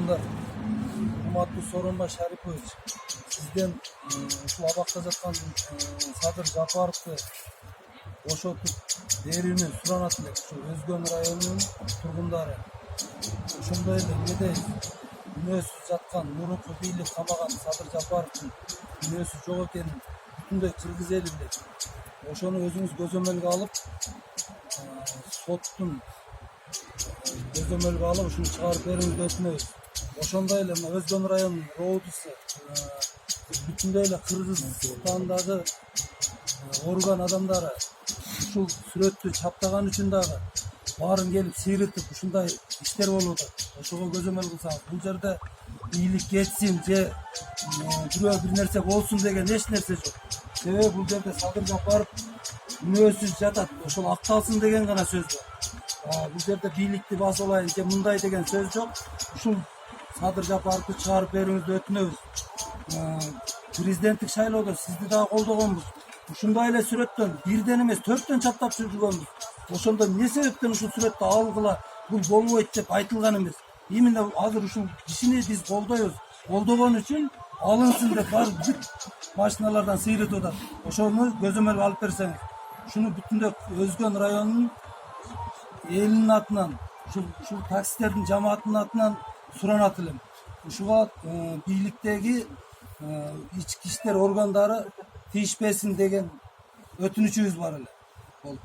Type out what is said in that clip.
Ошондо урматтуу Сооронбай Шарипович, сизден ушул абакта жаткан Садыр Жапаровду бошотуп берүүнү суранат элек. Ушу Өзгөн районунун тургундары. Ошондой эле эмнеде күнөөсүз жаткан, мурунку бийлик камаган Садыр Жапаровдун күнөөсү жок экенин бүтүндөй кыргыз эли билет. Ошону өзүңүз көзөмөлгө алып, соттун көзөмөлгө алып ушуну чыгарып берүүңүздү өтүнөбүз. Ошондой эле Өзгөн районунун роодусу бүтүндөй эле Кыргызстандагы орган адамдары ушул сүрөттү чаптаган үчүн дагы баарын келип сейретип ушундай иштер болуп атат. Ошого көзөмөл кылсаңыз, бул жерде бийлик кетсин же бирөө бир нерсе болсун деген эч нерсе жок. Себеби бул жерде Садыр Жапаров күнөөсүз жатат, ошол акталсын деген гана сөз бар. Бул жерде бийликти басып алайын же мындай деген сөз жок. Ушул Садыр Жапаровду чыгарып берүүңүздү өтүнөбүз. Президенттик шайлоодо сизди дагы колдогонбуз. Ушундай эле сүрөттөн бирден эмес 4төн чаптап жүргөнбүз. Ошондо эмне себептен ушул сүрөттү алгыла, бул болбойт деп айтылган эмес. Именно азыр ушул кишини биз колдойбуз. Колдогон үчүн алынсын деп бар бүт машиналардан сейретип атат. Ошону көзөмөлгө алып берсеңиз. Ушуну бүтүндөй Өзгөн районунун элинин атынан, ушул таксистердин жамаатынын атынан суранат элем. Ушуга бийликтеги ички иштер органдары тийишпесин деген өтүнүчүбүз бар эле.